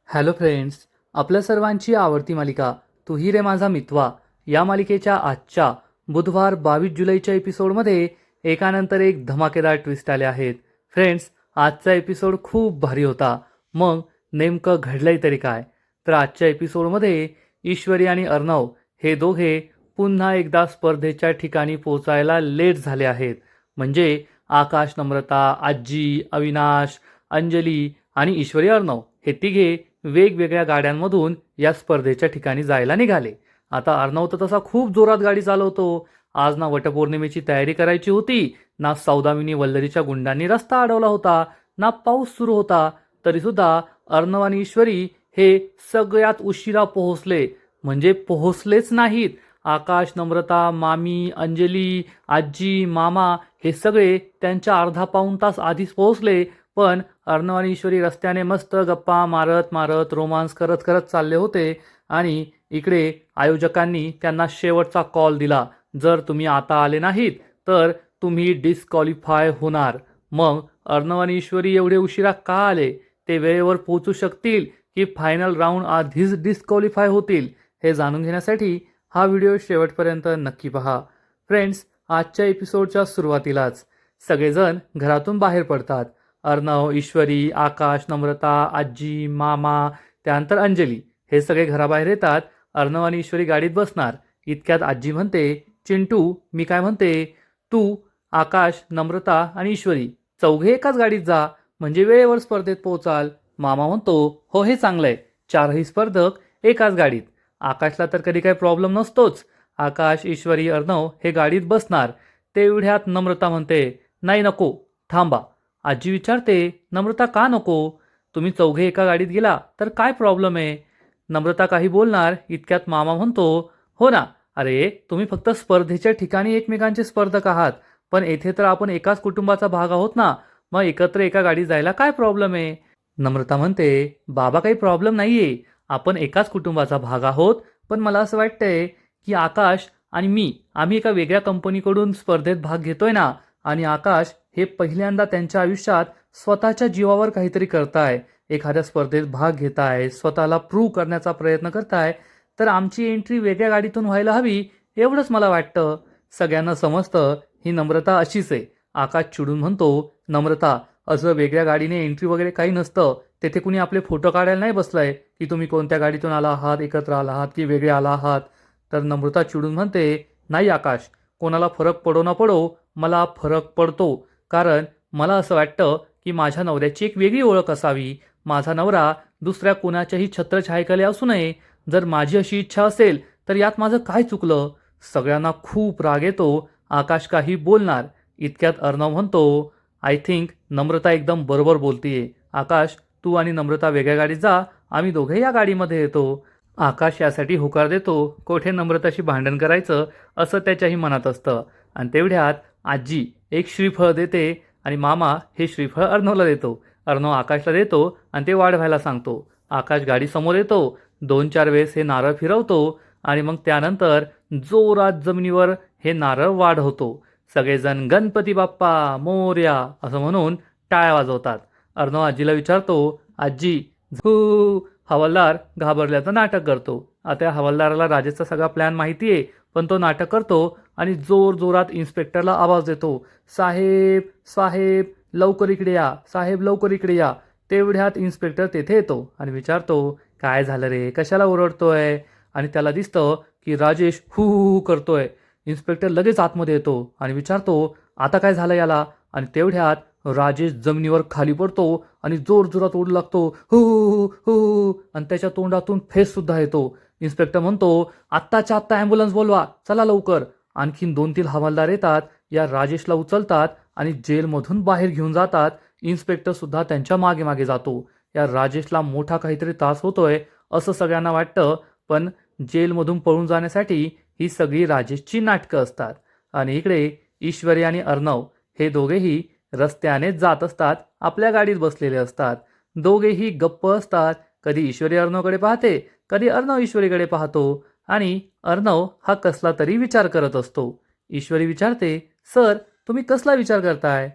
Hello friends, आपल्या सर्वांची आवडती मालिका तू ही रे माझा मितवा या मालिकेच्या आजच्या बुधवार 22 जुलैच्या एपिसोडमध्ये एकानंतर एक धमाकेदार ट्विस्ट आले आहेत. फ्रेंड्स, आजचा एपिसोड खूप भारी होता. मग नेमकं घडलंय तरी काय? तर आजच्या एपिसोडमध्ये ईश्वरी आणि अर्णव हे दोघे पुन्हा एकदा स्पर्धेच्या ठिकाणी पोचायला लेट झाले आहेत. म्हणजे आकाश, नम्रता, आजी, अविनाश, अंजली आणि ईश्वरी अर्णव हे तिघे वेगवेगळ्या गाड्यांमधून या स्पर्धेच्या ठिकाणी जायला निघाले. आता अर्णव तर तसा खूप जोरात गाडी चालवतो. आज ना वटपौर्णिमेची तयारी करायची होती, ना सौदामिनी वल्लरीच्या गुंडांनी रस्ता अडवला होता, ना पाऊस सुरू होता. तरीसुद्धा अर्णव आणि ईश्वरी हे सगळ्यात उशिरा पोहोचले. म्हणजे पोहोचलेच नाहीत. आकाश, नम्रता, मामी, अंजली, आजी, मामा हे सगळे त्यांच्या अर्धा पाऊण तास आधीच पोहोचले. पण अर्णव आणि ईश्वरी रस्त्याने मस्त गप्पा मारत मारत रोमांस करत करत चालले होते. आणि इकडे आयोजकांनी त्यांना शेवटचा कॉल दिला, जर तुम्ही आता आले नाहीत तर तुम्ही डिस्क्वालिफाय होणार. मग अर्णव आणि ईश्वरी एवढे उशिरा का आले? ते वेळेवर पोहोचू शकतील की फायनल राऊंड आधीच डिस्क्वालिफाय होतील? हे जाणून घेण्यासाठी हा व्हिडिओ शेवटपर्यंत नक्की पहा. फ्रेंड्स, आजच्या एपिसोडच्या सुरुवातीलाच सगळेजण घरातून बाहेर पडतात. अर्णव, ईश्वरी, आकाश, नम्रता, आजी, मामा, त्यानंतर अंजली हे सगळे घराबाहेर येतात. अर्णव आणि ईश्वरी गाडीत बसणार इतक्यात आजी म्हणते, चिंटू, मी काय म्हणते, तू, आकाश, नम्रता आणि ईश्वरी चौघे एकाच गाडीत जा, म्हणजे वेळेवर स्पर्धेत पोहोचाल. मामा म्हणतो, हो, हे चांगलंय, चारही स्पर्धक एकाच गाडीत. आकाशला तर कधी काही प्रॉब्लेम नसतोच. आकाश, ईश्वरी, अर्णव हे गाडीत बसणार. तेवढ्यात नम्रता म्हणते, नाही, नको, थांबा. आजी विचारते, नम्रता, का नको? तुम्ही चौघे एका गाडीत गेला तर काय प्रॉब्लेम आहे? नम्रता काही बोलणार इतक्यात मामा म्हणतो, हो ना, अरे तुम्ही फक्त स्पर्धेच्या ठिकाणी एकमेकांचे स्पर्धक आहात, पण येथे तर आपण एकाच कुटुंबाचा भाग आहोत ना, मग एकत्र एका गाडीत जायला काय प्रॉब्लेम आहे? नम्रता म्हणते, बाबा, काही प्रॉब्लेम नाहीये, आपण एकाच कुटुंबाचा भाग आहोत. पण मला असं वाटतंय की आकाश आणि मी आम्ही एका वेगळ्या कंपनीकडून स्पर्धेत भाग घेतोय ना, आणि आकाश हे पहिल्यांदा त्यांच्या आयुष्यात स्वतःच्या जीवावर काहीतरी करताय, एखाद्या स्पर्धेत भाग घेताय, स्वतःला प्रूव्ह करण्याचा प्रयत्न करताय, तर आमची एंट्री वेगळ्या गाडीतून व्हायला हवी, एवढंच मला वाटतं. सगळ्यांना समजतं ही नम्रता अशीच आहे. आकाश चिडून म्हणतो, नम्रता, असं वेगळ्या गाडीने एंट्री वगैरे काही नसतं. तेथे कुणी आपले फोटो काढायला नाही बसलाय की तुम्ही कोणत्या गाडीतून आला आहात, एकत्र आला आहात की वेगळे आला आहात. तर नम्रता चिडून म्हणते, नाही आकाश, कोणाला फरक पडो ना पडो, मला फरक पडतो. कारण मला असं वाटतं की माझ्या नवऱ्याची एक वेगळी ओळख असावी. माझा नवरा दुसऱ्या कोणाच्याही छत्रछायेखाली असू नये. जर माझी अशी इच्छा असेल तर यात माझं काय चुकलं? सगळ्यांना खूप राग येतो. आकाश काही बोलणार इतक्यात अर्णव म्हणतो, आय थिंक नम्रता एकदम बरोबर बोलतीये. आकाश, तू आणि नम्रता वेगळ्या गाडीत जा, आम्ही दोघे या गाडीमध्ये येतो. आकाश यासाठी होकार देतो. कोठे नम्रताशी भांडण करायचं असं त्याच्याही मनात असतं. आणि तेवढ्यात आजी एक श्रीफळ देते आणि मामा हे श्रीफळ अर्णवला देतो. अर्णव आकाशला देतो आणि ते वाढवायला सांगतो. आकाश गाडी समोर येतो, 2-4 वेळेस हे नारळ फिरवतो आणि मग त्यानंतर जोरात जमिनीवर हे नारळ वाढवतो. सगळेजण गणपती बाप्पा मोरया असं म्हणून टाळ्या वाजवतात. अर्णव आजीला विचारतो, आजी, झू. हवालदार घाबरल्याचं नाटक करतो. आता हवालदाराला राजेशचा सगळा प्लॅन माहिती आहे, पण तो नाटक करतो आणि जोर जोरात इन्स्पेक्टरला आवाज देतो, साहेब, साहेब, लवकर इकडे या, साहेब, लवकर इकडे या. तेवढ्यात इन्स्पेक्टर तेथे येतो आणि विचारतो, काय झालं रे, कशाला ओरडतोय? आणि त्याला दिसतं की राजेश हू हू करतोय. इन्स्पेक्टर लगेच आतमध्ये येतो आणि विचारतो, आता काय झालं याला? आणि तेवढ्यात राजेश जमिनीवर खाली पडतो आणि जोर जोरात ओढू लागतो, हू हू, आणि त्याच्या तोंडातून फेस सुद्धा येतो. इन्स्पेक्टर म्हणतो, आत्ताच्या आत्ता ॲम्ब्युलन्स बोलवा, चला लवकर. आणखीन 2-3 हवालदार येतात, या राजेशला उचलतात आणि जेलमधून बाहेर घेऊन जातात. इन्स्पेक्टर सुद्धा त्यांच्या मागे मागे जातो. या राजेशला मोठा काहीतरी त्रास होतोय असं सगळ्यांना वाटतं, पण जेलमधून पळून जाण्यासाठी ही सगळी राजेशची नाटकं असतात. आणि इकडे ईश्वरी आणि अर्णव हे दोघेही रस्त्यानेच जात असतात, आपल्या गाडीत बसलेले असतात. दोघेही गप्प असतात. कधी ईश्वरी अर्णवकडे पाहते, कधी अर्णव ईश्वरीकडे पाहतो. आणि अर्णव हा कसला तरी विचार करत असतो. ईश्वरी विचारते, सर, तुम्ही कसला विचार करताय?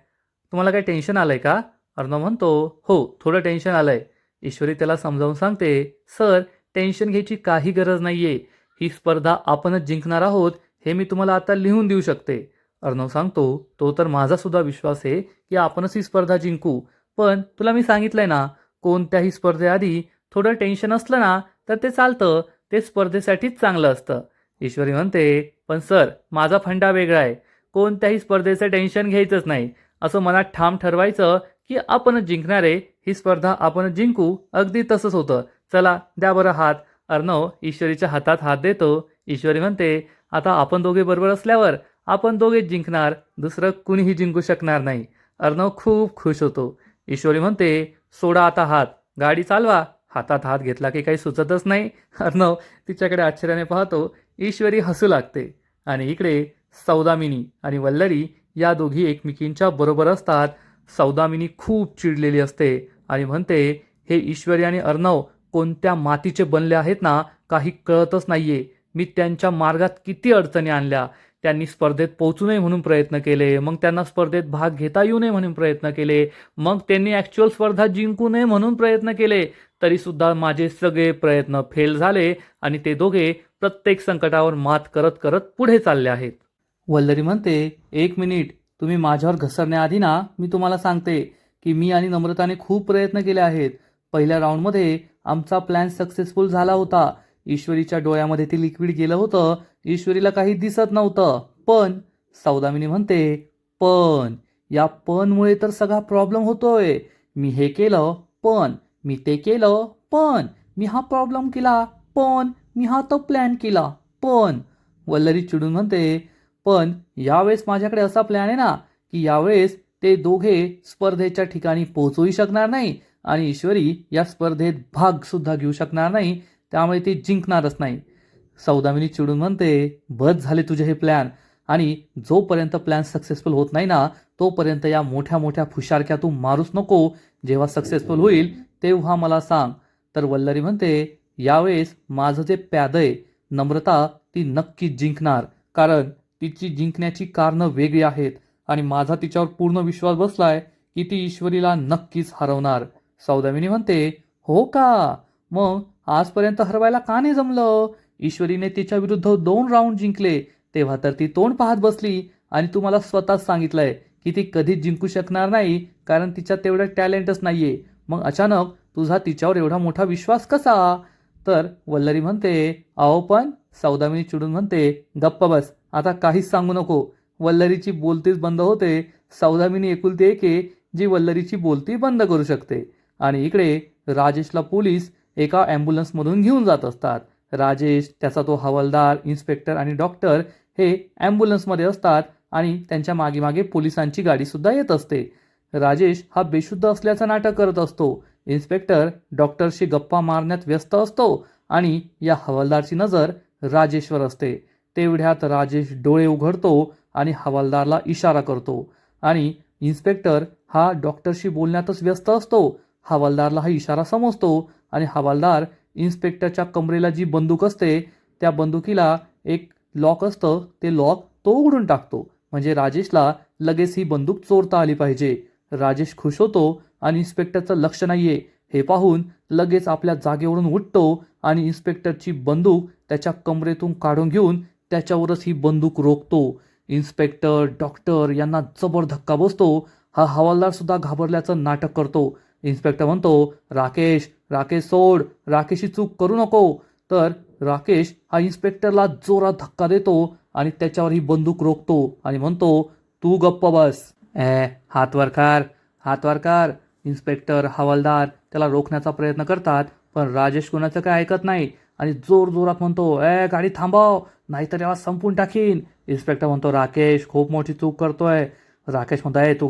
तुम्हाला काही टेन्शन आलंय का? अर्णव म्हणतो, हो, थोडं टेन्शन आलंय. ईश्वरी त्याला समजावून सांगते, सर टेन्शन घ्यायची काही गरज नाहीये. ही स्पर्धा आपणच जिंकणार आहोत हे मी तुम्हाला आता लिहून देऊ शकते. अर्णव सांगतो, तो तर माझा सुद्धा विश्वास आहे की आपणच ही स्पर्धा जिंकू. पण तुला मी सांगितलंय ना, कोणत्याही स्पर्धेआधी थोडं टेन्शन असलं ना तर ते चालतं. ते स्पर्धेसाठीच चांगलं असतं. ईश्वरी म्हणते, पण सर माझा फंडा वेगळा आहे. कोणत्याही स्पर्धेचं टेन्शन घ्यायचंच नाही. असं मनात ठाम ठरवायचं की आपणच जिंकणार आहे. ही स्पर्धा आपणच जिंकू. अगदी तसंच होतं. चला द्या बरं हात. अर्णव ईश्वरीच्या हातात हात देतो. ईश्वरी म्हणते, आता आपण दोघे बरोबर असल्यावर आपण दोघेच जिंकणार. दुसरं कुणीही जिंकू शकणार नाही. अर्णव खूप खुश होतो. ईश्वरी म्हणते, सोडा आता हात. गाडी चालवा. हातात हात घेतला की काही सुचतच नाही. अर्णव तिच्याकडे आश्चर्याने पाहतो. ईश्वरी हसू लागते. आणि इकडे सौदामिनी आणि वल्लरी या दोघी एकमेकींच्या बरोबर असतात. सौदामिनी खूप चिडलेली असते आणि म्हणते, हे ईश्वरी आणि अर्णव कोणत्या मातीचे बनले आहेत ना, काही कळतच नाहीये. मी त्यांच्या मार्गात किती अडचणी आणल्या. त्यांनी स्पर्धेत पोहोचू नये म्हणून प्रयत्न केले, मग त्यांना स्पर्धेत भाग घेता येऊ नये म्हणून प्रयत्न केले, मग त्यांनी ॲक्च्युअल स्पर्धा जिंकू नये म्हणून प्रयत्न केले. तरीसुद्धा माझे सगळे प्रयत्न फेल झाले आणि ते दोघे प्रत्येक संकटावर मात करत करत पुढे चालले आहेत. वल्लरी म्हणते, एक मिनिट, तुम्ही माझ्यावर घसरण्याआधी ना मी तुम्हाला सांगते की मी आणि नम्रताने खूप प्रयत्न केले आहेत. पहिल्या राऊंडमध्ये आमचा प्लॅन सक्सेसफुल झाला होता. ईश्वरीच्या डोळ्यामध्ये ते लिक्विड गेलं होतं. ईश्वरीला काही दिसत नव्हतं. पण सौदामिनी म्हणते, पण या पणमुळे तर सगळा प्रॉब्लेम होतोय. मी हे केलं पण, मी ते केलं पण, मी हा प्रॉब्लेम केला पण, मी हा तो प्लॅन केला पण. वल्लरी चिडून म्हणते, पण यावेळेस माझ्याकडे असा प्लॅन आहे ना की यावेळेस ते दोघे स्पर्धेच्या ठिकाणी पोहोचूही शकणार नाही आणि ईश्वरी या स्पर्धेत भाग सुद्धा घेऊ शकणार नाही. त्यामुळे ते जिंकणारच नाही. सौदामिनी चिडून म्हणते, बस झाले तुझे हे प्लॅन. आणि जोपर्यंत प्लॅन सक्सेसफुल होत नाही ना तोपर्यंत या मोठ्या मोठ्या फुशारक्या तू मारूच नको. जेव्हा सक्सेसफुल होईल तेव्हा मला सांग. तर वल्लरी म्हणते, यावेळेस माझं जे प्याद आहे नम्रता, ती नक्कीच जिंकणार. कारण तिची जिंकण्याची कारणं वेगळी आहेत आणि माझा तिच्यावर पूर्ण विश्वास बसलाय की ती ईश्वरीला नक्कीच हरवणार. सौदामिनी म्हणते, हो का? मग आजपर्यंत हरवायला का नाही जमलं? ईश्वरीने तिच्या विरुद्ध 2 राऊंड जिंकले. तेव्हा तर ती तोंड पाहत बसली आणि तू मला स्वतःच सांगितलंय की ती कधीच जिंकू शकणार नाही कारण तिच्यात तेवढं टॅलेंटच नाहीये. मग अचानक तुझा तिच्यावर एवढा मोठा विश्वास कसा? तर वल्लरी म्हणते, अहो पण. सौदामिनी चिडून म्हणते, गप्प बस, आता काहीच सांगू नको. वल्लरीची बोलतीच बंद होते. सौदामिनी एकुलती एक आहे जी वल्लरीची बोलती बंद करू शकते. आणि इकडे राजेशला पोलीस एका ॲम्ब्युलन्समधून घेऊन जात असतात. राजेश, त्याचा तो हवालदार, इन्स्पेक्टर आणि डॉक्टर हे ॲम्ब्युलन्समध्ये असतात आणि त्यांच्या मागे मागे पोलिसांची गाडीसुद्धा येत असते. राजेश हा बेशुद्ध असल्याचं नाटक करत असतो. इन्स्पेक्टर डॉक्टरशी गप्पा मारण्यात व्यस्त असतो आणि या हवालदारची नजर राजेशवर असते. तेवढ्यात राजेश डोळे उघडतो आणि हवालदारला इशारा करतो आणि इन्स्पेक्टर हा डॉक्टरशी बोलण्यातच व्यस्त असतो. हवालदारला हा इशारा समजतो आणि हवालदार इन्स्पेक्टरच्या कमरेला जी बंदूक असते त्या बंदुकीला एक लॉक असतं, ते लॉक तो उघडून टाकतो. म्हणजे राजेशला लगेच ही बंदूक चोरता आली पाहिजे. राजेश खुश होतो आणि इन्स्पेक्टरचं लक्ष नाहीये हे पाहून लगेच आपल्या जागेवरून उठतो आणि इन्स्पेक्टरची बंदूक त्याच्या कमरेतून काढून घेऊन त्याच्यावरच ही बंदूक रोखतो. इन्स्पेक्टर, डॉक्टर यांना जबर धक्का बसतो. हा हवालदार सुद्धा घाबरल्याचं नाटक करतो. इन्स्पेक्टर म्हणतो, राकेश, राकेश सोड, राकेशची चूक करू नको. तर राकेश हा इन्स्पेक्टरला जोरात धक्का देतो आणि त्याच्यावर ही बंदूक रोखतो आणि म्हणतो, तू गप्प बस. हात वर कर, हात वर कर. इन्स्पेक्टर, हवालदार त्याला रोखण्याचा प्रयत्न करतात पण राजेश कोणाचं काय ऐकत नाही आणि जोर जोरात म्हणतो, गाडी थांबव नाहीतर याला संपून टाकीन. इन्स्पेक्टर म्हणतो, राकेश खूप मोठी चूक करतोय. राकेश म्हणतो, तू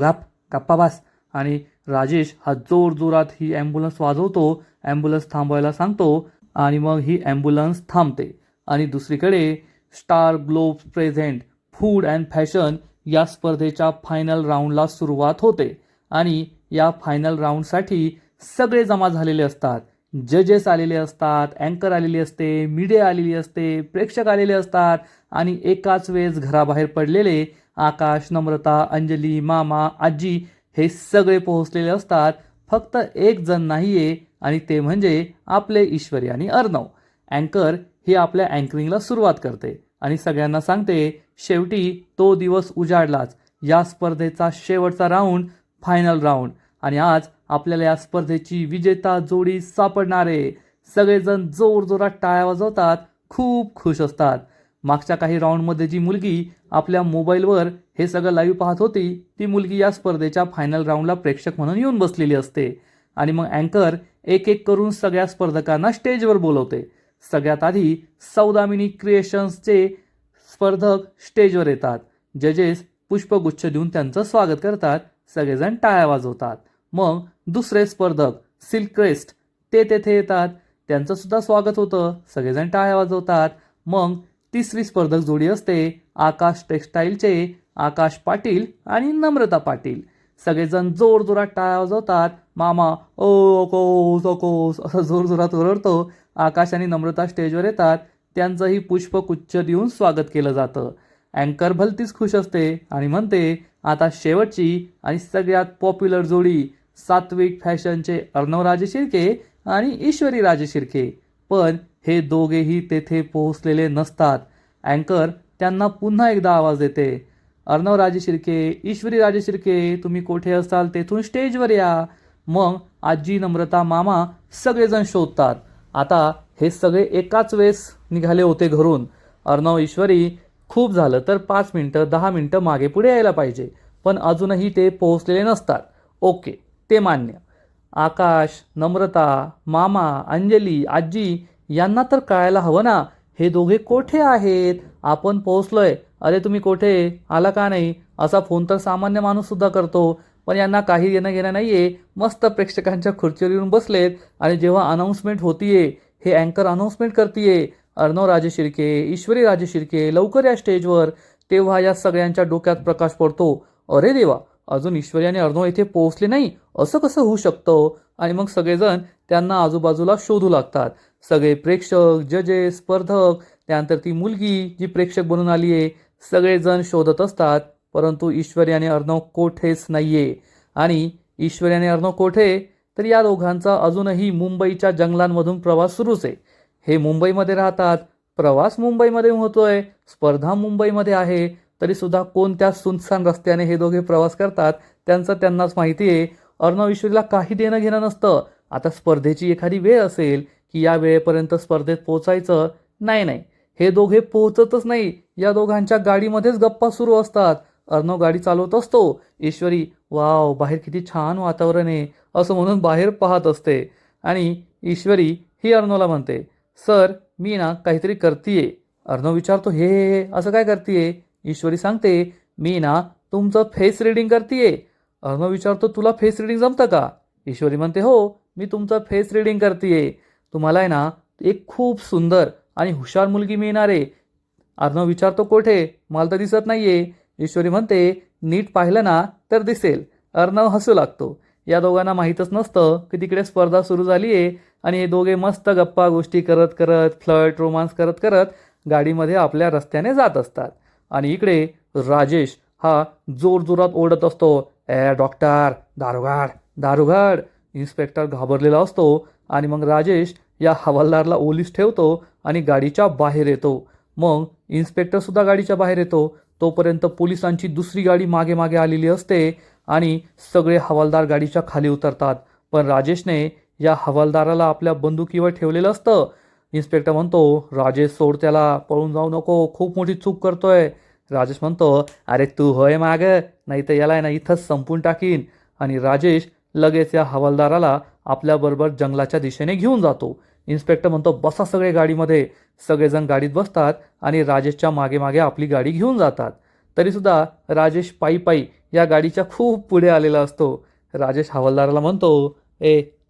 गप्पा बस. आणि राजेश हा जोर जोरात ही ॲम्ब्युलन्स वाजवतो. ॲम्ब्युलन्स थांबवायला सांगतो आणि मग ही ॲम्ब्युलन्स थांबते. आणि दुसरीकडे star globe present food and fashion या स्पर्धेच्या फायनल राऊंडला सुरुवात होते. आणि या फायनल राऊंडसाठी सगळे जमा झालेले असतात. जजेस आलेले असतात, अँकर आलेली असते, मीडिया आलेली असते, प्रेक्षक आलेले असतात आणि एकाच वेळेस घराबाहेर पडलेले आकाश, नम्रता, अंजली, मामा, आजी हे सगळे पोहोचलेले असतात फक्त एक जण नाहीये आणि ते म्हणजे आपले ईश्वरी आणि अर्णव. अँकर ही आपल्या अँकरिंगला सुरुवात करते आणि सगळ्यांना सांगते, शेवटी तो दिवस उजाडलाच. या स्पर्धेचा शेवटचा राऊंड, फायनल राऊंड, आणि आज आपल्याला या स्पर्धेची विजेता जोडी सापडणार आहे. सगळेजण जोरजोरात टाळ्या वाजवतात, खूप खुश असतात. मागच्या काही राऊंडमध्ये जी मुलगी आपल्या मोबाईलवर हे सगळं लाईव्ह पाहत होती, ती मुलगी या स्पर्धेच्या फायनल राऊंडला प्रेक्षक म्हणून येऊन बसलेली असते. आणि मग अँकर एक एक करून सगळ्या स्पर्धकांना स्टेजवर बोलवते. सगळ्यात आधी सौदामिनी क्रिएशन्सचे स्पर्धक स्टेजवर येतात. जजेस पुष्पगुच्छ देऊन त्यांचं स्वागत करतात. सगळेजण टाळ्या वाजवतात. मग दुसरे स्पर्धक सिल्क क्रेस्ट ते तेथे येतात. त्यांचं सुद्धा स्वागत होतं. सगळेजण टाळ्या वाजवतात. मग तिसरी स्पर्धक जोडी असते आकाश टेक्सटाईलचे आकाश पाटील आणि नम्रता पाटील. सगळेजण जोरजोरात टाळ्या वाजवतात. मामा ओ अकोस अकोस असं जोरजोरात ओरडतो. आकाश आणि नम्रता स्टेजवर येतात. त्यांचंही पुष्पगुच्छ देऊन स्वागत केलं जातं. अँकर भलतीच खुश असते आणि म्हणते, आता शेवटची आणि सगळ्यात पॉप्युलर जोडी सात्विक फॅशनचे अर्णव राजे शिर्के आणि ईश्वरी राजे शिर्के. पण हे दोघेही तेथे पोहोचलेले नसतात. अँकर त्यांना पुन्हा एकदा आवाज देते, अर्णव राजे शिर्के, ईश्वरी राजे शिर्के, तुम्ही कोठे असाल तेथून स्टेजवर या. मग आजी, नम्रता, मामा सगळेजण शोधतात. आता हे सगळे एकाच वेळेस निघाले होते घरून. अर्णव, ईश्वरी खूप झालं तर 5 मिनिटं 10 मिनिटं मागे पुढे यायला पाहिजे, पण अजूनही ते पोहोचलेले नसतात. ओके, ते मान्य. आकाश, नम्रता, मामा, अंजली, आजी यांना तर कळायला हवं ना, हे दोघे कोठे आहेत. आपण पोहोचलोय, अरे तुम्ही कोठे, आला का नाही, असा फोन तर सामान्य माणूस सुद्धा करतो. पण यांना काही येणं घेणं नाहीये. मस्त प्रेक्षकांच्या खुर्चीवर येऊन बसलेत आणि जेव्हा अनाऊन्समेंट होतीये, हे अँकर अनाऊन्समेंट करतीये, अर्णव राजे शिर्के, ईश्वरी राजे शिर्के लवकर या स्टेजवर, तेव्हा या सगळ्यांच्या डोक्यात प्रकाश पडतो. अरे देवा, अजून ईश्वरी आणि अर्णव इथे पोहोचले नाही, असं कसं होऊ शकतं. आणि मग सगळेजण त्यांना आजूबाजूला शोधू लागतात. सगळे प्रेक्षक, जजेस, स्पर्धक, त्यानंतर ती मुलगी जी प्रेक्षक बनून आली आहे, सगळेजण शोधत असतात. परंतु ईश्वरी आणि अर्णव कोठेच नाहीये. आणि ईश्वरी आणि अर्णव कोठे, तर या दोघांचा अजूनही मुंबईच्या जंगलांमधून प्रवास सुरूच आहे. हे मुंबईमध्ये राहतात, प्रवास मुंबईमध्ये होतोय, स्पर्धा मुंबईमध्ये आहे, तरी सुद्धा कोणत्या सुनसान रस्त्याने हे दोघे प्रवास करतात त्यांचं त्यांनाच माहिती आहे. अर्णव ईश्वरीला काही देणं घेणं नसतं. आता स्पर्धेची एखादी वेळ असेल की या वेळेपर्यंत स्पर्धेत पोहोचायचं, नाही, हे दोघे पोहोचतच नाही. या दोघांच्या गाडीमध्येच गप्पा सुरू असतात. अर्णव गाडी चालवत असतो, ईश्वरी वाव बाहेर किती छान वातावरण आहे असं म्हणून बाहेर पाहत असते. आणि ईश्वरी ही अर्णवला म्हणते, सर मी ना काहीतरी करतीये. अर्णव विचारतो, हे असं काय करतीये. ईश्वरी सांगते, मी ना तुमचं फेस रिडिंग करतीये. अर्णव विचारतो, तुला फेस रिडिंग जमतं का. ईश्वरी म्हणते, हो मी तुमचं फेस रिडिंग करतीये. तुम्हाला आहे ना एक खूप सुंदर आणि हुशार मुलगी मिळणार आहे. अर्णव विचारतो, कोठे, मला तर दिसत नाहीये. ईश्वरी म्हणते, नीट पाहिलं ना तर दिसेल. अर्णव हसू लागतो. या दोघांना माहीतच नसतं की तिकडे स्पर्धा सुरू झाली आहे आणि हे दोघे मस्त गप्पा गोष्टी करत करत, फ्लर्ट रोमांस करत करत गाडीमध्ये आपल्या रस्त्याने जात असतात. आणि इकडे राजेश हा जोरजोरात ओरडत असतो, डॉक्टर, दारुगाड दारुगाड. इन्स्पेक्टर घाबरलेला असतो आणि मग राजेश या हवालदारला ओलीस ठेवतो आणि गाडीच्या बाहेर येतो. मग इन्स्पेक्टरसुद्धा गाडीच्या बाहेर येतो. तोपर्यंत पोलिसांची दुसरी गाडी मागे मागे आलेली असते आणि सगळे हवालदार गाडीच्या खाली उतरतात. पण राजेशने या हवालदाराला आपल्या बंदुकीवर ठेवलेलं असतं. इन्स्पेक्टर म्हणतो, राजेश सोड त्याला, पळून जाऊ नको, खूप मोठी चूक करतोय. राजेश म्हणतो, अरे तू होय माग, नाही तर याला ना इथंच संपून टाकीन. आणि राजेश लगेच या हवालदाराला आपल्याबरोबर जंगलाच्या दिशेने घेऊन जातो. इन्स्पेक्टर म्हणतो, बसा सगळे गाडीमध्ये. सगळेजण गाडीत बसतात आणि राजेशच्या मागे मागे आपली गाडी घेऊन जातात. तरीसुद्धा राजेश पायी पायी या गाडीच्या खूप पुढे आलेला असतो. राजेश हवालदाराला म्हणतो,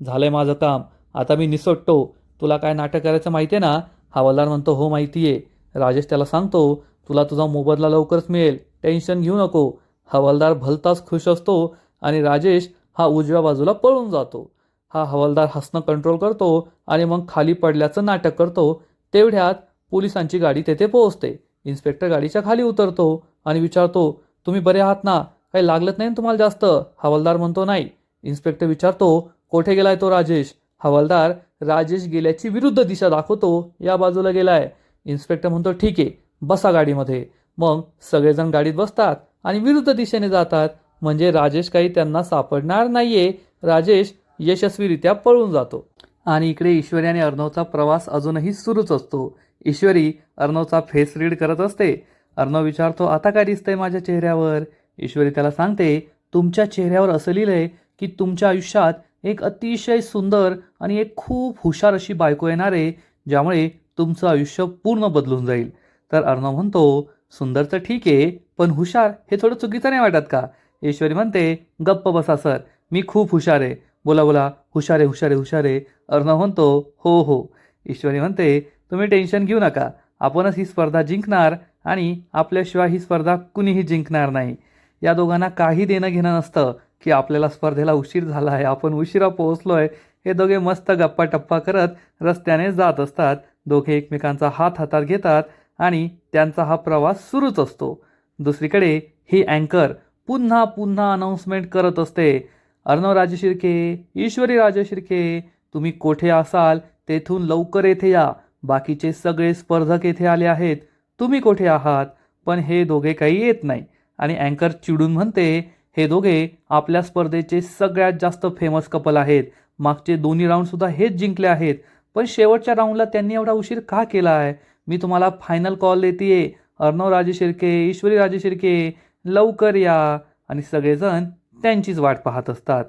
झालंय माझं काम, आता मी निसटतो. तुला काय नाटक करायचं माहिती आहे ना. हवालदार म्हणतो, हो माहिती आहे. राजेश त्याला सांगतो, तुला तुझा मोबदला लवकरच मिळेल, टेन्शन घेऊ नको. हवालदार भलताच खुश असतो आणि राजेश हा उजव्या बाजूला पळून जातो. हा हवालदार हसणं कंट्रोल करतो आणि मग खाली पडल्याचं नाटक करतो. तेवढ्यात पोलिसांची गाडी तेथे पोहोचते. इन्स्पेक्टर गाडीच्या खाली उतरतो आणि विचारतो, तुम्ही बरे आहात ना, काही लागलं नाही तुम्हाला जास्त. हवालदार म्हणतो, नाही. इन्स्पेक्टर विचारतो, कुठे गेलाय तो राजेश? हवालदार राजेश गेल्याची विरुद्ध दिशा दाखवतो, या बाजूला गेलाय. इन्स्पेक्टर म्हणतो, ठीक आहे, बसा गाडीमध्ये. मग सगळेजण गाडीत बसतात आणि विरुद्ध दिशेने जातात. म्हणजे राजेश काही त्यांना सापडणार नाहीये. राजेश यशस्वीरित्या पळून जातो. आणि इकडे ईश्वरी आणि अर्णवचा प्रवास अजूनही सुरूच असतो. ईश्वरी अर्णवचा फेस रीड करत असते. अर्णव विचारतो, आता काय दिसतंय माझ्या चेहऱ्यावर? ईश्वरी त्याला सांगते, तुमच्या चेहऱ्यावर असं लिहिलंय की तुमच्या आयुष्यात एक अतिशय सुंदर आणि एक खूप हुशार अशी बायको येणार आहे, ज्यामुळे तुमचं आयुष्य पूर्ण बदलून जाईल. तर अर्णव म्हणतो, सुंदर तर ठीक आहे, पण हुशार हे थोडं चुकीचं नाही वाटत का? ईश्वरी म्हणते, गप्प बसा सर, मी खूप हुशार आहे. बोला बोला, हुशार आहे, हुशार आहे, हुशार आहे. अर्णव म्हणतो, हो हो. ईश्वरी म्हणते, तुम्ही टेन्शन घेऊ नका, आपणच ही स्पर्धा जिंकणार आणि आपल्याशिवाय ही स्पर्धा कुणीही जिंकणार नाही. या दोघांना काही देणं घेणं नसतं की आपल्याला स्पर्धेला उशीर झाला आहे, आपण उशिरा पोहोचलोय. हे दोघे मस्त गप्पा टप्पा करत रस्त्याने जात असतात. दोघे एकमेकांचा हात हातात घेतात आणि त्यांचा हा प्रवास सुरूच असतो. दुसरीकडे ही अँकर पुन्हा पुन्हा अनाऊन्समेंट करत असते, अर्णव राजशिर्के, ईश्वरी राजशिर्के, तुम्ही कोठे असाल तेथून लवकर येथे या. बाकीचे सगळे स्पर्धक येथे आले आहेत, तुम्ही कोठे आहात? पण हे दोघे काही येत नाही. आणि अँकर चिडून म्हणते, हे दोघे आपल्या स्पर्धेचे सगळ्यात जास्त फेमस कपल आहेत. मागचे दोन्ही राऊंडसुद्धा हेच जिंकले आहेत, पण शेवटच्या राऊंडला त्यांनी एवढा उशीर का केला आहे? मी तुम्हाला फायनल कॉल देते, अर्णव राजशिर्के, ईश्वरी राजशिर्के, लवकर या. आणि सगळेजण त्यांचीच वाट पाहत असतात.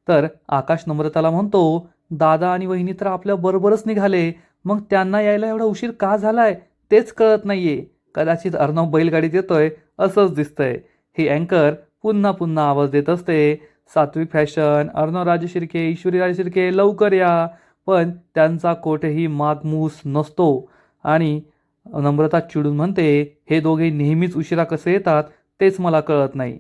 तर आकाश नम्रताला म्हणतो, दादा आणि वहिनी तर आपल्या बरोबरच निघाले, मग त्यांना यायला एवढा उशीर का झालाय तेच कळत नाहीये. कदाचित अर्णव बैलगाडीत येतोय असंच दिसतंय. ही अँकर पुन्हा पुन्हा आवाज देत असते, सात्विक फॅशन, अर्णव राजशिर्के, ईश्वरी राजशिर्के, लवकर या. पण त्यांचा कोठेही मागमूस नसतो. आणि नम्रता चिडून म्हणते, हे दोघे नेहमीच उशिरा कसे येतात तेच मला कळत नाही.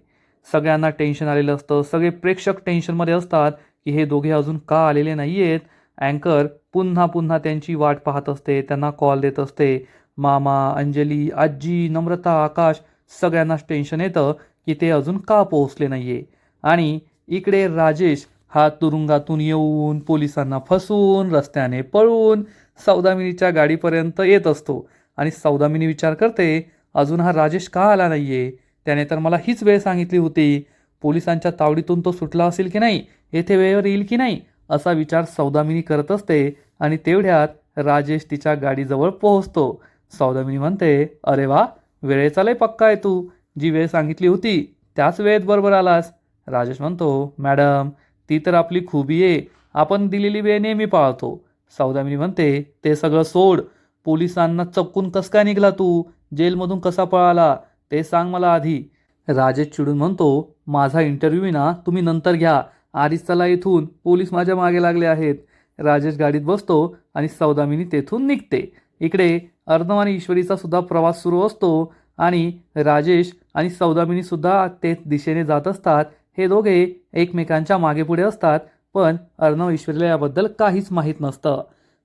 सगळ्यांना टेन्शन आलेलं असतं, सगळे प्रेक्षक टेन्शनमध्ये असतात की हे दोघे अजून का आलेले नाही आहेत. अँकर पुन्हा पुन्हा त्यांची वाट पाहत असते, त्यांना कॉल देत असते. मामा, अंजली, आजी, नम्रता, आकाश सगळ्यांनाच टेन्शन येतं की ते अजून का पोहोचले नाही आहे. आणि इकडे राजेश हा तुरुंगातून येऊन पोलिसांना फसवून रस्त्याने पळून सौदामिनीच्या गाडीपर्यंत येत असतो. आणि सौदामिनी विचार करते, अजून हा राजेश का आला नाही आहे? त्याने तर मला हीच वेळ सांगितली होती. पोलिसांच्या तावडीतून तो सुटला असेल की नाही, येथे वेळेवर येईल की नाही, असा विचार सौदामिनी करत असते. आणि तेवढ्यात राजेश तिच्या गाडीजवळ पोहोचतो. सौदामिनी म्हणते, अरे वा, वेळेचा लय पक्का आहे तू, जी वेळ सांगितली होती त्याच वेळेत बरोबर आलास. राजेश म्हणतो, मॅडम, ती तर आपली खूबी आहे, आपण दिलेली वेळ नेहमी पाळतो. सौदामिनी म्हणते, ते सगळं सोड, पोलिसांना चकून कस काय निघाला तू? जेलमधून कसा पळाला ते सांग मला आधी. राजेश चिडून म्हणतो, माझा इंटरव्ह्यू ना तुम्ही नंतर घ्या, आधीच चला इथून, पोलीस माझ्या मागे लागले आहेत. राजेश गाडीत बसतो आणि सौदामिनी तेथून निघते. इकडे अर्णव आणि ईश्वरीचा सुद्धा प्रवास सुरू असतो आणि राजेश आणि सौदामिनी सुद्धा तेच दिशेने जात असतात. हे दोघे एकमेकांच्या मागे पुढे असतात, पण अर्णव ईश्वरीला याबद्दल काहीच माहीत नसतं.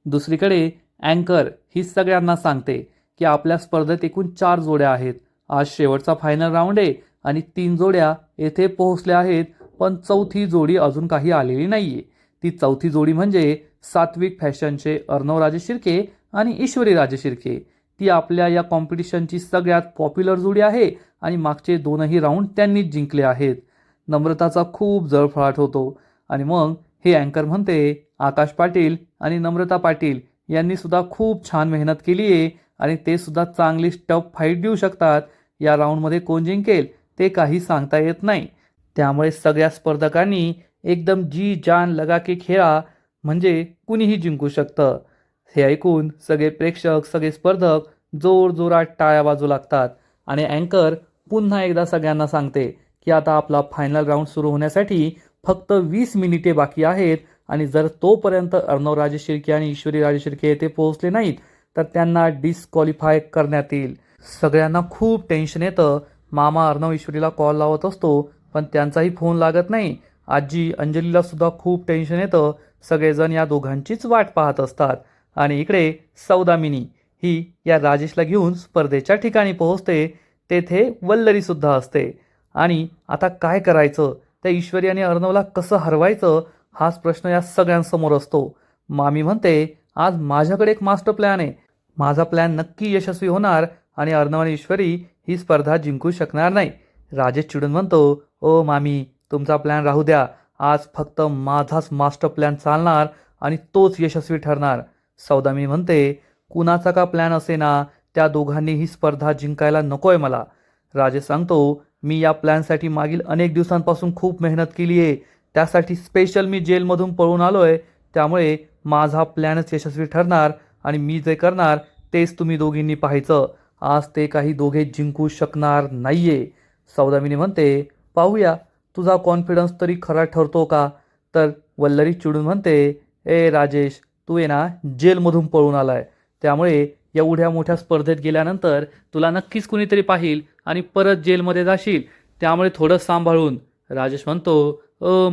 दुसरीकडे अँकर ही सगळ्यांना सांगते की आपल्या स्पर्धेत एकूण 4 जोड्या आहेत. आज शेवटचा फायनल राऊंड आहे आणि 3 जोड्या येथे पोहोचल्या आहेत, पण चौथी जोडी अजून काही आलेली नाहीये. ती चौथी जोडी म्हणजे सात्विक फॅशनचे अर्णव राजशिर्के आणि ईश्वरी राजशिर्के. ती आपल्या या कॉम्पिटिशनची सगळ्यात पॉप्युलर जोडी आहे आणि मागचे 2ही राऊंड त्यांनीच जिंकले आहेत. नम्रताचा खूप जळफळाट होतो. आणि मग हे अँकर म्हणते, आकाश पाटील आणि नम्रता पाटील यांनी सुद्धा खूप छान मेहनत केली आहे आणि ते सुद्धा चांगली टफ फाईट देऊ शकतात. या राऊंडमध्ये कोण जिंकेल ते काही सांगता येत नाही. त्यामुळे सगळ्या स्पर्धकांनी एकदम जी जान लगा के खेळा, म्हणजे कुणीही जिंकू शकतं. हे ऐकून सगळे प्रेक्षक, सगळे स्पर्धक जोरजोरात टाळ्या वाजू लागतात. आणि अँकर पुन्हा एकदा सगळ्यांना सांगते की आता आपला फायनल राऊंड सुरू होण्यासाठी फक्त 20 मिनिटे बाकी आहेत आणि जर तोपर्यंत अर्णव राजशिर्के आणि ईश्वरी राजशिर्के येथे पोहोचले नाहीत तर त्यांना डिस्क्वालिफाय करण्यात येईल. सगळ्यांना खूप टेन्शन येतं. मामा अर्णव ईश्वरीला कॉल लावत असतो, पण त्यांचाही फोन लागत नाही. आजी अंजलीला सुद्धा खूप टेन्शन येतं. सगळेजण या दोघांचीच वाट पाहत असतात. आणि इकडे सौदामिनी ही या राजेशला घेऊन स्पर्धेच्या ठिकाणी पोहोचते. तेथे वल्लरी सुद्धा असते. आणि आता काय करायचं त्या ईश्वरी आणि अर्णवला कसं हरवायचं हाच प्रश्न या सगळ्यांसमोर असतो. मामी म्हणते, आज माझ्याकडे एक मास्टर प्लॅन आहे. माझा प्लॅन नक्की यशस्वी होणार आणि अर्णव आणि ईश्वरी ही स्पर्धा जिंकू शकणार नाही. राजेश चिडून म्हणतो, ओ मामी, तुमचा प्लॅन राहू द्या. आज फक्त माझाच मास्टर प्लॅन चालणार आणि तोच यशस्वी ठरणार. सौदामिनी म्हणते, कुणाचा का प्लॅन असे ना, त्या दोघांनी ही स्पर्धा जिंकायला नकोय मला. राजेश सांगतो, मी या प्लॅनसाठी मागील अनेक दिवसांपासून खूप मेहनत केली आहे. त्यासाठी स्पेशल मी जेलमधून पळून आलोय. त्यामुळे माझा प्लॅनच यशस्वी ठरणार आणि मी जे करणार तेच तुम्ही दोघींनी पाहायचं. आज ते काही दोघे जिंकू शकणार नाहीये. सौदामिनी म्हणते, पाहूया तुझा कॉन्फिडन्स तरी खरा ठरतो का. तर वल्लरी चिडून म्हणते, ए राजेश, तू आहे ना जेलमधून पळून आलाय. त्यामुळे एवढ्या मोठ्या स्पर्धेत गेल्यानंतर तुला नक्कीच कुणीतरी पाहिल आणि परत जेलमध्ये जाशील. त्यामुळे थोडं सांभाळून. राजेश म्हणतो,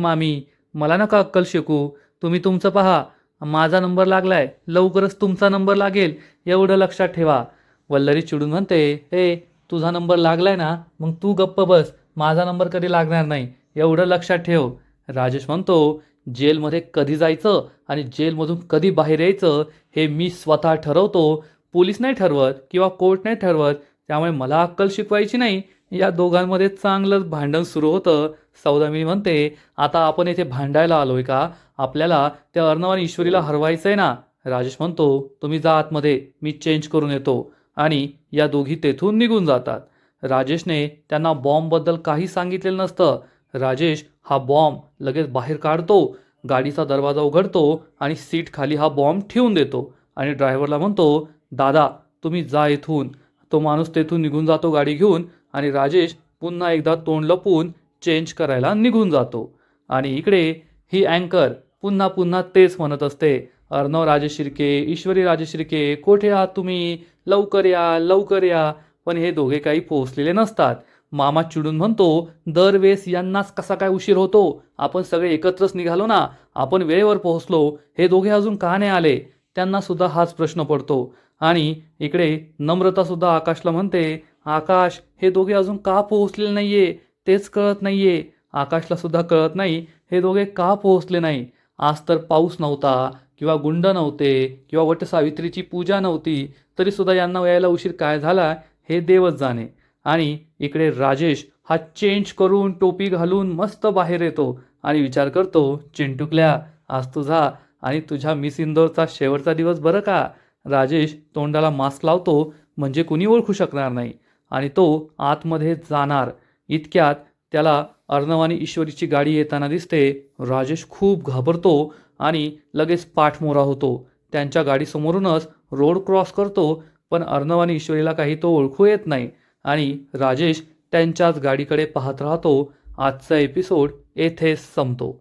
मामी, मला नका अक्कल शिकू. तुम्ही तुमचं पहा. माझा नंबर लागलाय, लवकरच तुमचा नंबर लागेल, एवढं लक्षात ठेवा. वल्लरी चिडून म्हणते, तुझा नंबर लागलाय ना, मग तू गप्प बस. माझा नंबर कधी लागणार नाही, एवढं लक्षात ठेव. राजेश म्हणतो, जेलमध्ये कधी जायचं आणि जेलमधून कधी बाहेर यायचं हे मी स्वतः ठरवतो. पोलीस नाही ठरवत किंवा कोर्ट नाही ठरवत. त्यामुळे मला अक्कल शिकवायची नाही. या दोघांमध्ये चांगलंच भांडण सुरू होतं. सौदामिनी म्हणते, आता आपण येथे भांडायला आलोय का. आपल्याला त्या अर्णव आणि ईश्वरीला हरवायचंय ना. राजेश म्हणतो, तुम्ही जा आतमध्ये, मी चेंज करून येतो. आणि या दोघी तेथून निघून जातात. राजेशने त्यांना बॉम्बबद्दल काही सांगितलेलं नसतं. राजेश हा बॉम्ब लगेच बाहेर काढतो, गाडीचा दरवाजा उघडतो आणि सीट खाली हा बॉम्ब ठेवून देतो आणि ड्रायव्हरला म्हणतो, दादा तुम्ही जा इथून. तो माणूस तेथून निघून जातो गाडी घेऊन आणि राजेश पुन्हा एकदा तोंड लपवून चेंज करायला निघून जातो. आणि इकडे ही अँकर पुन्हा पुन्हा तेच म्हणत असते, अर्णव राजेश शिर्के, ईश्वरी राजेश शिर्के, कोठे आहात तुम्ही, लवकर या लवकर या. पण हे दोघे काही पोहोचलेले नसतात. मामा चिडून म्हणतो, दरवेळेस यांनाच कसा काय उशीर होतो. आपण सगळे एकत्रच निघालो ना, आपण वेळेवर पोहोचलो, हे दोघे अजून का नाही आले. त्यांना सुद्धा हाच प्रश्न पडतो. आणि इकडे नम्रता सुद्धा आकाशला म्हणते, आकाश, हे दोघे अजून का पोहोचलेले नाहीये तेच कळत नाहीये. आकाशला सुद्धा कळत नाही हे दोघे का पोहोचले नाही. आज तर पाऊस नव्हता किंवा गुंड नव्हते किंवा वटसावित्रीची पूजा नव्हती, तरी सुद्धा यांना यायला उशीर काय झाला हे देवच जाणे. आणि इकडे राजेश हा चेंज करून टोपी घालून मस्त बाहेर येतो आणि विचार करतो, चिंटुकल्या, आज तुझा आणि तुझ्या मिस इंदोरचा शेवटचा दिवस बरं का. राजेश तोंडाला मास्क लावतो म्हणजे कुणी ओळखू शकणार नाही आणि तो आतमध्ये जाणार. इतक्यात त्याला अर्णव आणि ईश्वरीची गाडी येताना दिसते. राजेश खूप घाबरतो आणि लगेच पाठमोरा होतो. त्यांच्या गाडीसमोरूनच रोड क्रॉस करतो. पण अर्णव आणि ईश्वरीला काही तो ओळखू येत नाही आणि राजेश त्यांच्याच गाडीकडे पाहत राहतो. आजचा एपिसोड येथेच संपतो.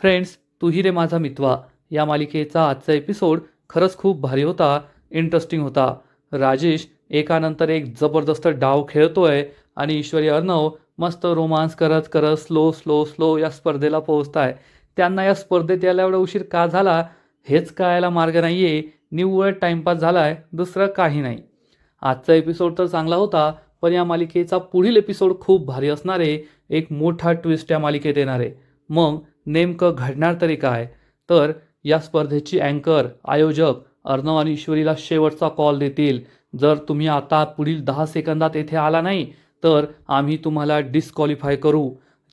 फ्रेंड्स, तू ही रे माझा मितवा या मालिकेचा आजचा एपिसोड खरंच खूप भारी होता, इंटरेस्टिंग होता. राजेश एकानंतर एक जबरदस्त डाव खेळतोय आणि ईश्वरी अर्णव मस्त रोमांस करत करत स्लो स्लो स्लो या स्पर्धेला पोहोचताय. त्यांना या स्पर्धेत यायला एवढा उशीर का झाला हेच कळायला मार्ग नाहीये. निव्वळ टाइमपास झालाय, दुसरं काही नाही. आजचा एपिसोड तर चांगला होता, पण या मालिकेचा पुढील एपिसोड खूप भारी असणार आहे. एक मोठा ट्विस्ट या मालिकेत येणार आहे. मग नेमकं घडणार तरी काय. तर या स्पर्धेची अँकर आयोजक अर्णव आणि ईश्वरीला शेवटचा कॉल देतील. जर तुम्ही आता पुढील 10 सेकंदात येथे आला नाही तर आम्ही तुम्हाला डिस्क्वालिफाय करू.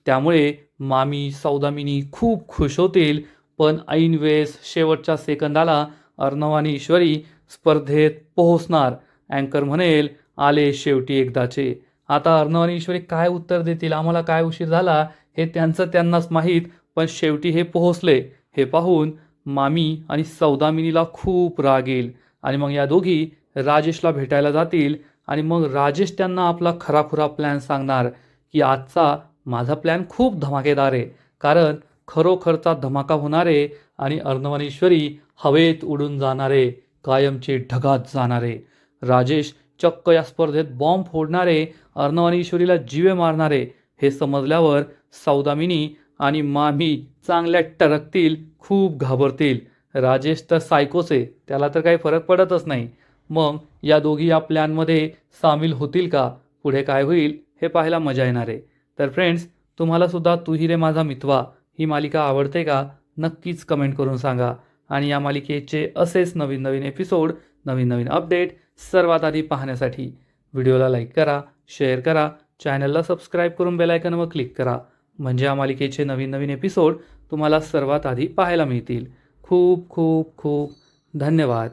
त्यामुळे मामी सौदामिनी खूप खुश होतील. पण ऐन वेळेस शेवटच्या सेकंदाला अर्णव आणि ईश्वरी स्पर्धेत पोहोचणार. अँकर म्हणेल, आले शेवटी एकदाचे. आता अर्णव आणि ईश्वरी काय उत्तर देतील, आम्हाला काय उशीर झाला हे त्यांचं त्यांनाच माहीत. पण शेवटी हे पोहोचले हे पाहून मामी आणि सौदामिनीला खूप राग येईल आणि मग या दोघी राजेशला भेटायला जातील आणि मग राजेश त्यांना आपला खराखुरा प्लॅन सांगणार की आजचा माझा प्लॅन खूप धमाकेदार आहे, कारण खरोखरचा धमाका होणार आहे आणि अर्णव आणि ईश्वरी हवेत उडून जाणारे, कायमचे ढगात जाणारे. राजेश चक्क या स्पर्धेत बॉम्ब फोडणारे, अर्णव आणि ईश्वरीला जीवे मारणारे हे समजल्यावर सौदामिनी आणि मामी चांगल्या टरकतील, खूप घाबरतील. राजेश तर सायकोच आहे, त्याला तर काही फरक पडतच नाही. मग या दोघी या प्लॅनमध्ये सामील होतील का, पुढे काय होईल हे पाहायला मजा येणार आहे. तर फ्रेंड्स, तुम्हालासुद्धा तू ही रे माझा मितवा ही मालिका आवडते का? नक्कीच कमेंट करून सांगा. आणि या मालिकेचे असेच नवीन नवीन एपिसोड, नवीन नवीन अपडेट सर्वात आधी पाहण्यासाठी व्हिडिओला लाईक करा, शेअर करा, चॅनलला सबस्क्राईब करून बेल आयकॉनवर क्लिक करा. म्हणजे या मालिकेचे नवीन नवीन एपिसोड तुम्हाला सर्वात आधी पाहायला मिळतील. खूप खूप खूप धन्यवाद.